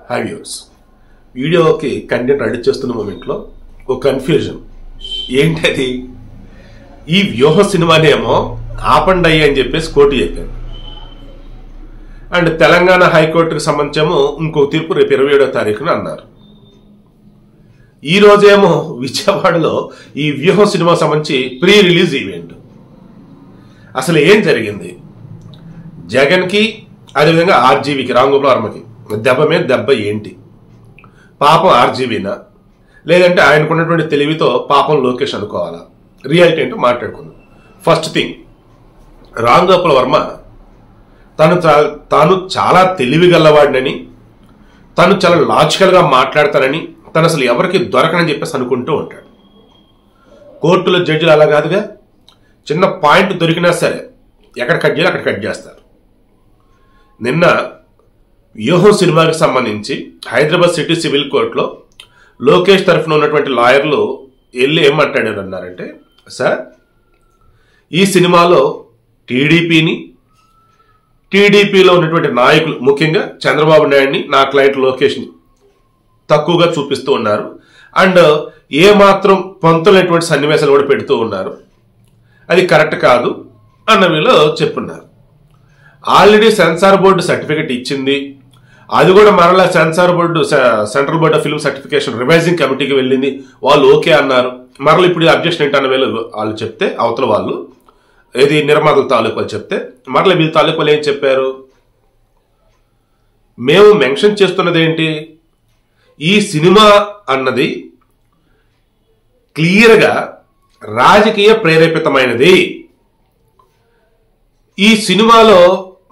Hi viewers, వీడియోకి content ready చేస్తున్న మూమెంట్లో ఒక కన్ఫ్యూజన్ ఏంటది? ఈ వ్యూహ సినిమానేమో ఆపండి అయ్యి అని చెప్పేసి కోర్టు చెప్పారు. అండ్ తెలంగాణ హైకోర్టుకు సంబంధించేమో ఇంకో తీర్పు రేపు 27వ తారీఖున అన్నారు. ఈ రోజేమో విజయవాడలో ఈ వ్యూహ సినిమా సంబంధించి ప్రీ రిలీజ్ ఈవెంట్. అసలు ఏం జరిగింది? జగన్కి అదేవిధంగా ఆర్జీవీకి, రాంగోపాల్ వర్మకి దెబ్బ మీద దెబ్బ ఏంటి? పాపం ఆర్జీవీనా, లేదంటే ఆయనకున్నటువంటి తెలివితో పాపం లోకేష్ అనుకోవాలా? రియాలిటీ ఏంటో మాట్లాడుకుందాం. ఫస్ట్ థింగ్, రాంగోపాల్ వర్మ తాను చాలా తెలివి గల్లవాడినని, తను చాలా లాజికల్గా మాట్లాడతానని, తను అసలు ఎవరికి దొరకనని చెప్పేసి అనుకుంటూ ఉంటాడు. కోర్టులో జడ్జిలు అలా కాదుగా, చిన్న పాయింట్ దొరికినా సరే ఎక్కడ కట్ చేయాలి అక్కడ కట్ చేస్తారు. నిన్న వ్యూహం సినిమాకి సంబంధించి హైదరాబాద్ సిటీ సివిల్ కోర్టులో లోకేష్ తరఫున ఉన్నటువంటి లాయర్లు వెళ్ళి ఏం మాట్లాడారన్నారంటే, సార్ ఈ సినిమాలో టీడీపీలో ఉన్నటువంటి నాయకులు, ముఖ్యంగా చంద్రబాబు నాయుడిని, నా క్లయింట్ లోకేష్ని తక్కువగా చూపిస్తూ ఉన్నారు. అండ్ ఏమాత్రం పంతులైనటువంటి సన్నివేశాలు కూడా పెడుతూ ఉన్నారు. అది కరెక్ట్ కాదు అన్న వీళ్ళు చెప్పున్నారు. ఆల్రెడీ సెన్సార్ బోర్డు సర్టిఫికెట్ ఇచ్చింది, అది కూడా మరలా censor board, central board of film certification revising కమిటీకి వెళ్ళింది, వాళ్ళు ఓకే అన్నారు. మరలా ఇప్పుడు అబ్జెక్షన్ ఏంటన్న వాళ్ళు చెప్తే, అవతల వాళ్ళు ఏది నిర్మాతల తాలూకు వాళ్ళు చెప్తే, మరలా వీళ్ళ తాలూకు వాళ్ళు ఏం చెప్పారు? మేము మెన్షన్ చేస్తున్నది ఏంటి, ఈ సినిమా అన్నది క్లియర్గా రాజకీయ ప్రేరేపితమైనది. ఈ సినిమాలో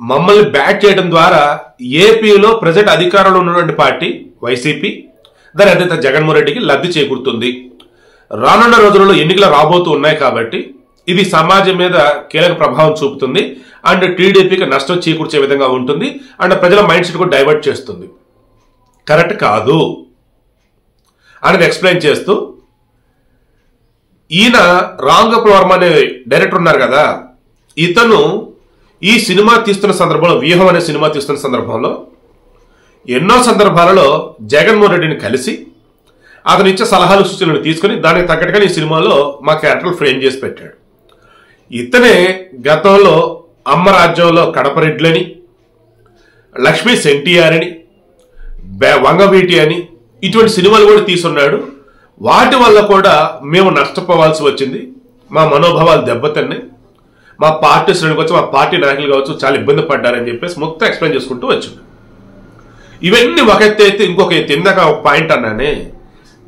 మమ్మల్ని బ్యాట్ చేయడం ద్వారా ఏపీలో ప్రజెంట్ అధికారంలో ఉన్నటువంటి పార్టీ వైసీపీ, దాని అధినేత జగన్మోహన్ రెడ్డికి లబ్ధి చేకూరుతుంది. రానున్న రోజులలో ఎన్నికలు రాబోతూ ఉన్నాయి కాబట్టి ఇది సమాజం మీద కీలక ప్రభావం చూపుతుంది. అండ్ టీడీపీకి నష్టం చేకూర్చే విధంగా ఉంటుంది. అండ్ ప్రజల మైండ్ సెట్ కూడా డైవర్ట్ చేస్తుంది. కరెక్ట్ కాదు అనేది ఎక్స్ప్లెయిన్ చేస్తూ, ఈయన రాంగోపాల్ వర్మ అనే డైరెక్టర్ ఉన్నారు కదా, ఇతను ఈ సినిమా తీస్తున్న సందర్భంలో, వ్యూహం అనే సినిమా తీస్తున్న సందర్భంలో ఎన్నో సందర్భాలలో జగన్మోహన్ రెడ్డిని కలిసి అతను ఇచ్చే సలహాలు సూచనలు తీసుకుని దానికి తగ్గట్టుగా ఈ సినిమాలో మా క్యారెక్టర్లు ఫ్రేమ్ చేసి పెట్టాడు. ఇతనే గతంలో అమ్మ రాజ్యంలో కడపరెడ్లని, లక్ష్మీ సెంటిఆర్ అని, వంగవీటి అని ఇటువంటి సినిమాలు కూడా తీసున్నాడు. వాటి వల్ల కూడా మేము నష్టపోవాల్సి వచ్చింది, మా మనోభావాలు దెబ్బతిన్నాయి, మా పార్టీ శ్రేణులు కావచ్చు, మా పార్టీ నాయకులు కావచ్చు చాలా ఇబ్బంది పడ్డారని చెప్పేసి మొత్తం ఎక్స్ప్లెయిన్ చేసుకుంటూ వచ్చింది. ఇవన్నీ ఒక ఎత్తు అయితే, ఇంకొక ఎత్తు, ఇందాక ఒక పాయింట్ అన్నానే,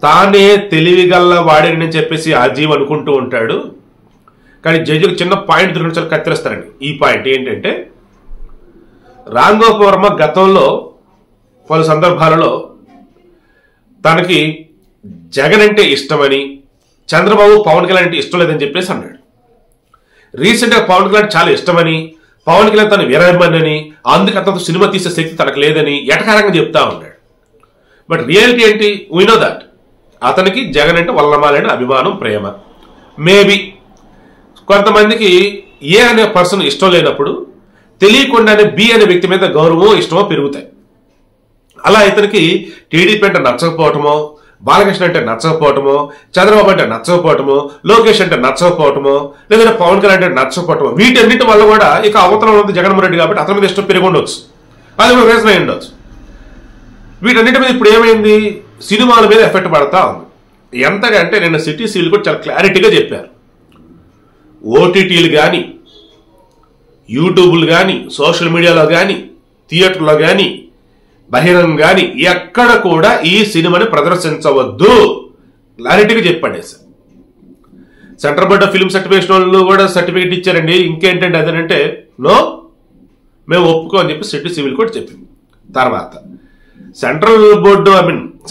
తానే తెలివిగల్ల వాడిని చెప్పేసి ఆజీవ్ అనుకుంటూ ఉంటాడు. కానీ జడ్జికి చిన్న పాయింట్ దొరికిన చాలా కత్తిరిస్తారండి. ఈ పాయింట్ ఏంటంటే, రాంగోపాల్ వర్మ గతంలో పలు సందర్భాలలో తనకి జగన్ అంటే ఇష్టమని, చంద్రబాబు పవన్ కళ్యాణ్ అంటే ఇష్టం లేదని చెప్పేసి అన్నాడు. రీసెంట్గా పవన్ కళ్యాణ్ చాలా ఇష్టమని, పవన్ కళ్యాణ్ తన వీరాభిమాని, అందుకు అతను సినిమా తీసే శక్తి తనకు లేదని ఎటకారంగా చెప్తా ఉన్నాడు. బట్ రియాలిటీ ఏంటి? వీ నో దట్ అతనికి జగన్ అంటే వల్లమాలైన అభిమానం, ప్రేమ. మేబీ కొంతమందికి ఏ అనే పర్సన్ ఇష్టం లేనప్పుడు తెలియకుండానే బి అనే వ్యక్తి మీద గౌరవమో ఇష్టమో పెరుగుతాయి. అలా ఇతనికి టీడీపీ అంటే నచ్చకపోవటమో, బాలకృష్ణ అంటే నచ్చకపోవటమో, చంద్రబాబు అంటే నచ్చకపోవటమో, లోకేష్ అంటే నచ్చకపోవటమో, లేదంటే పవన్ కళ్యాణ్ అంటే నచ్చకపోవటమో, వీటన్నిటి వల్ల కూడా ఇక అవతల ఉంది జగన్మోహన్ రెడ్డి కాబట్టి అతని మీద ఇష్టం పెరిగి ఉండొచ్చు. అది ఒక రీజన్ అయి ఉండొచ్చు. వీటన్నిటి మీద ఇప్పుడు ఏమైంది, సినిమాల మీద ఎఫెక్ట్ పడతా ఉంది. ఎంతగా అంటే నిన్న సిటీ సీల్ కూడా చాలా క్లారిటీగా చెప్పారు. ఓటీటీలు కానీ, యూట్యూబ్లు కానీ, సోషల్ మీడియాలో కానీ, థియేటర్లో కానీ, బహిరంగ కానీ ఎక్కడ కూడా ఈ సినిమాని ప్రదర్శించవద్దు క్లారిటీగా చెప్పండేసారు. Central board of film certification వాళ్ళు కూడా సర్టిఫికేట్ ఇచ్చారండి. ఇంకేంటంటే అదేనంటే నో, మేము ఒప్పుకోని చెప్పి సిటీ సివిల్ కోర్టు చెప్పింది. తర్వాత central board,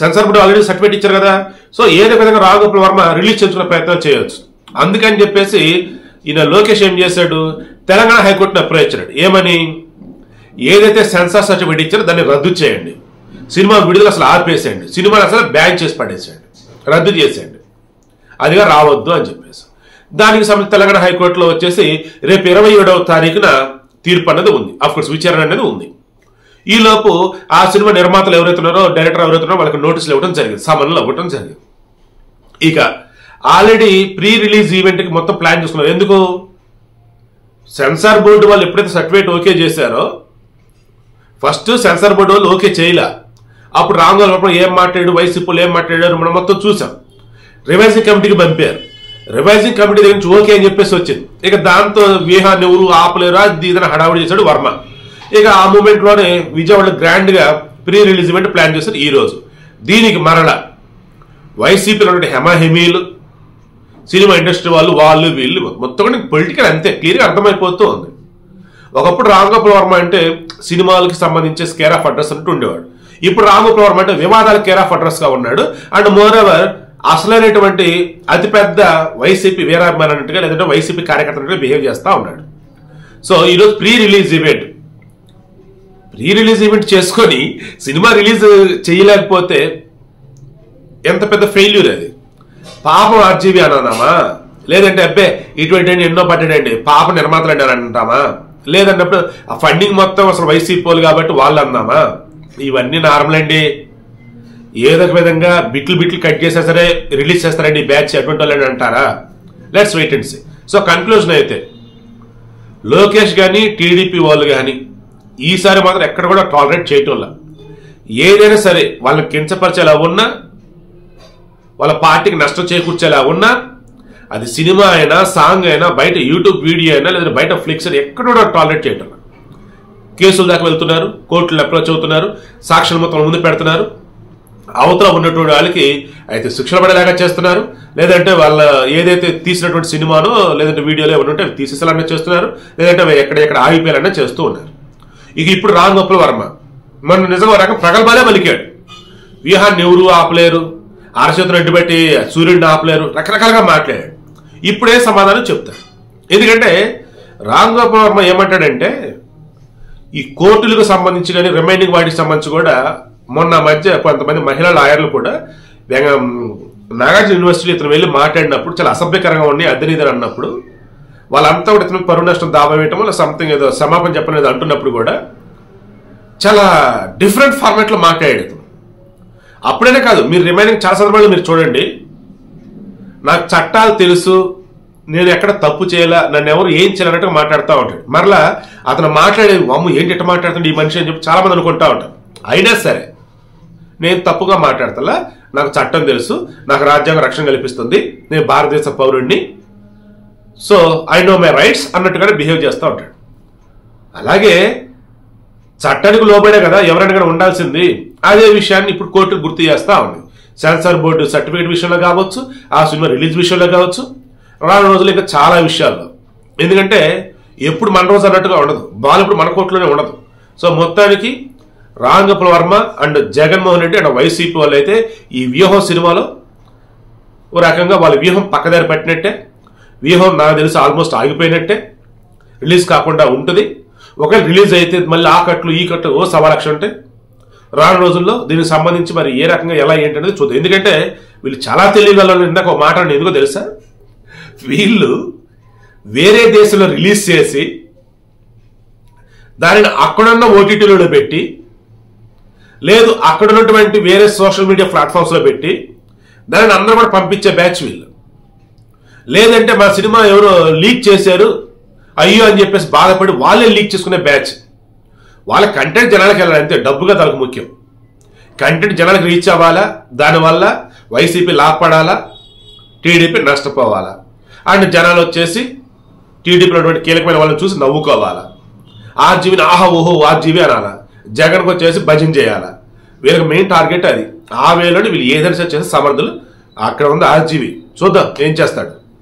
censor board already certificate ఇచ్చారు కదా, సో ఏదో విధంగా రాంగోపాల్ వర్మ రిలీజ్ చేసుకునే ప్రయత్నం చేయొచ్చు. అందుకని చెప్పేసి ఈయన లోకేష్ ఏం చేశాడు, తెలంగాణ హైకోర్టును అప్రోచ్ అయ్యాడు. ఏమని, ఏదైతే సెన్సార్ సర్టిఫికేట్ ఇచ్చారో దాన్ని రద్దు చేయండి, సినిమా విడుదల అసలు ఆపేసేయండి, సినిమాని అసలు బ్యాన్ చేసి పడేసేయండి, రద్దు చేసేయండి, అదిగా రావద్దు అని చెప్పేసి. దానికి సంబంధించి తెలంగాణ హైకోర్టులో వచ్చేసి రేపు 27వ తారీఖున తీర్పు అన్నది ఉంది. అఫ్కోర్స్ విచారణ అనేది ఉంది. ఈలోపు ఆ సినిమా నిర్మాతలు ఎవరైతున్నారో డైరెక్టర్ ఎవరైతున్నారో వాళ్ళకి నోటీసులు ఇవ్వడం జరిగింది, సమన్లు ఇవ్వడం జరిగింది. ఇక ఆల్రెడీ ప్రీ రిలీజ్ ఈవెంట్కి మొత్తం ప్లాన్ చేసుకున్నారు. ఎందుకు? సెన్సార్ బోర్డు వాళ్ళు ఎప్పుడైతే సర్టిఫికేట్ ఓకే చేశారో, ఫస్ట్ సెన్సార్ బోర్డు వాళ్ళు ఓకే చేయలే. అప్పుడు రామ్ గోపాల్ ఏం మాట్లాడాడు, వైసీపీలు ఏం మాట్లాడారు మనం మొత్తం చూసాం. రివైజింగ్ కమిటీకి పంపారు. రివైజింగ్ కమిటీ దగ్గర నుంచి ఓకే అని చెప్పేసి వచ్చింది. ఇక దాంతో వ్యూహాన్ని ఎవరు ఆపలేరా దీని హడావుడి చేశాడు వర్మ. ఇక ఆ మూమెంట్ లోనే విజయవాడ గ్రాండ్ గా ప్రీ రిలీజ్ ఈవెంట్ ప్లాన్ చేశారు ఈ రోజు. దీనికి మరల వైసీపీలో ఉన్న హెమాహెమీలు, సినిమా ఇండస్ట్రీ వాళ్ళు వీళ్ళు మొత్తం పొలిటికల్ అంతే క్లియర్గా అర్థమైపోతూ ఉంది. ఒకప్పుడు రామ్ గోపాల్ వర్మ అంటే సినిమాలకు సంబంధించే కేర్ ఆఫ్ అడ్రస్ అంటూ ఉండేవాడు. ఇప్పుడు రామ్ గోపాల్ వర్మ అంటే వివాదాల కేర్ ఆఫ్ అడ్రస్ గా ఉన్నాడు. అండ్ మోర్ ఎవర్ అసలైనటువంటి అతిపెద్ద వైసీపీ వీరాభిమాని అన్నట్టుగా లేదంటే వైసీపీ కార్యకర్తలుగా బిహేవ్ చేస్తా ఉన్నాడు. సో ఈరోజు ప్రీ రిలీజ్ ఈవెంట్ చేసుకొని సినిమా రిలీజ్ చేయలేకపోతే ఎంత పెద్ద ఫెయిల్యూర్ అది. పాపం ఆర్జీవీ అన్నామా, లేదంటే అబ్బే ఇటువంటి ఎన్నో పడ్డాడండి పాప నిర్మాతలు అండి అని అంటామా, లేదన్నప్పుడు ఆ ఫండింగ్ మొత్తం అసలు వైసీపీ వాళ్ళు కాబట్టి వాళ్ళు అన్నామా. ఇవన్నీ నార్మల్ అండి. ఏదో ఒక విధంగా బిట్లు కట్ చేసా సరే రిలీజ్ చేస్తారండి బ్యాచ్ అటువంటి వాళ్ళని అంటారా? Let's wait and see. So conclusion అయితే లోకేష్ కానీ టీడీపీ వాళ్ళు కానీ ఈసారి మాత్రం ఎక్కడ కూడా టాలరేట్ చేయటంలా. ఏదైనా సరే వాళ్ళని కించపరిచేలా ఉన్నా, వాళ్ళ పార్టీకి నష్టం చేకూర్చేలా ఉన్నా, అది సినిమా అయినా సాంగ్ అయినా బయట యూట్యూబ్ వీడియో అయినా లేదా బయట ఫ్లిక్స్ అయినా ఎక్కడ కూడా టాలరేట్ చేయటం. కేసుల దాకా వెళ్తున్నారు, కోర్టులు అప్రోచ్ అవుతున్నారు, సాక్షుల మొత్తం ముందు పెడుతున్నారు. అవతల ఉన్నటువంటి వాళ్ళకి అయితే శిక్షణ పడేలాగా చేస్తున్నారు, లేదంటే వాళ్ళ ఏదైతే తీసినటువంటి సినిమానో లేదంటే వీడియోలో ఏమైనా ఉంటే అవి తీసేసేలాగా చేస్తున్నారు, లేదంటే అవి ఎక్కడెక్కడ ఆగిపోయేలాగా చేస్తూ ఉన్నారు. ఇక ఇప్పుడు రామ్ గోపాల్ వర్మ మన నిజంగా రకం ప్రగల్భాలే పలికాడు. వ్యూహాన్ని ఎవరు ఆపలేరు, అరచేతులు అడ్డుపెట్టి సూర్యుడిని ఆపలేరు, రకరకాలుగా మాట్లాడాడు. ఇప్పుడే సమాధానం చెప్తాడు. ఎందుకంటే రామ్ గోపాల్ వర్మ ఏమంటాడంటే ఈ కోర్టులకు సంబంధించి కానీ రిమైనింగ్ వాటికి సంబంధించి కూడా మొన్న మధ్య కొంతమంది మహిళా లాయర్లు కూడా నాగార్జున యూనివర్సిటీ ఇతను వెళ్ళి మాట్లాడినప్పుడు చాలా అసభ్యకరంగా ఉన్నాయి అద్దెనిదని అన్నప్పుడు వాళ్ళంతా కూడా ఇతను పరువు నష్టం దాబా వేయటం వల్ల సంథింగ్ ఏదో సమాపన చెప్పలేదు అంటున్నప్పుడు కూడా చాలా డిఫరెంట్ ఫార్మాట్లో మాట్లాడాడు. అప్పుడైనా కాదు, మీరు రిమైనింగ్ చాలా సందర్భాలు మీరు చూడండి, నాకు చట్టాలు తెలుసు, నేను ఎక్కడ తప్పు చేయాలా, నన్ను ఎవరు ఏం చేయాలన్నట్టుగా మాట్లాడుతూ ఉంటాడు. మరలా అతను మాట్లాడేది అమ్ము ఏంటి ఎట్లా మాట్లాడుతుంది ఈ మనిషి అని చెప్పి చాలా మంది అనుకుంటా ఉంటారు. అయినా సరే నేను తప్పుగా మాట్లాడతా, నాకు చట్టం తెలుసు, నాకు రాజ్యాంగ రక్షణ కల్పిస్తుంది, నేను భారతదేశ పౌరుడిని, so I know my rights అన్నట్టుగానే బిహేవ్ చేస్తూ ఉంటాడు. అలాగే చట్టానికి లోబడే కదా ఎవరైనా కూడా ఉండాల్సింది. అదే విషయాన్ని ఇప్పుడు కోర్టుకు గుర్తు చేస్తా ఉంది. సెన్సార్ బోర్డు సర్టిఫికేట్ విషయంలో కావచ్చు, ఆ సినిమా రిలీజ్ విషయంలో కావచ్చు, రాను రోజులు ఇంకా చాలా విషయాల్లో. ఎందుకంటే ఎప్పుడు మన రోజు అన్నట్టుగా ఉండదు, బాల్ ఇప్పుడు మన కోర్టులోనే ఉండదు. సో మొత్తానికి Ram Gopal Varma and Jaganmohan Reddy and YCP వాళ్ళు అయితే ఈ వ్యూహం సినిమాలో ఓ రకంగా వాళ్ళ వ్యూహం పక్కదారి పట్టినట్టే, వ్యూహం నాకు తెలిసి ఆల్మోస్ట్ ఆగిపోయినట్టే, రిలీజ్ కాకుండా ఉంటుంది. ఒకవేళ రిలీజ్ అయితే మళ్ళీ ఆ కట్లు ఈ కట్లు ఓ 1,00,000 ఉంటాయి. రాను రోజుల్లో దీనికి సంబంధించి మరి ఏ రకంగా ఎలా ఏంటనేది చూద్దాం. ఎందుకంటే వీళ్ళు చాలా తెలియగల ఇందాక ఒక మాట ఎందుకో తెలుసా, వీళ్ళు వేరే దేశంలో రిలీజ్ చేసి దానిని అక్కడున్న ఓటీటీలో పెట్టి, లేదు అక్కడ ఉన్నటువంటి వేరే సోషల్ మీడియా ప్లాట్ఫామ్స్ లో పెట్టి దానిని అందరూ కూడా పంపించే బ్యాచ్ వీళ్ళు. లేదంటే మా సినిమా ఎవరో లీక్ చేశారు అయ్యో అని చెప్పేసి బాధపడి వాళ్ళే లీక్ చేసుకునే బ్యాచ్. వాళ్ళ కంటెంట్ జనాలకు వెళ్ళాలి అంతే, డబ్బుగా తనకు ముఖ్యం. కంటెంట్ జనాలకు రీచ్ అవ్వాలా, దానివల్ల వైసీపీ లాభపడాలా, టీడీపీ నష్టపోవాలా, అండ్ జనాలు వచ్చేసి టీడీపీలో ఉన్నటువంటి కీలకమైన వాళ్ళని చూసి నవ్వుకోవాలా, ఆర్జీవీని ఆహా ఓహో ఆర్జీవీ అనాలా, జగన్కి వచ్చేసి భజన చేయాలా. వీళ్ళకి మెయిన్ టార్గెట్ అది. ఆ వేలోని వీళ్ళు ఏదైనా చేసే సమర్థులు. అక్కడ ఉంది ఆర్జీవీ, చూద్దాం ఏం చేస్తాడు.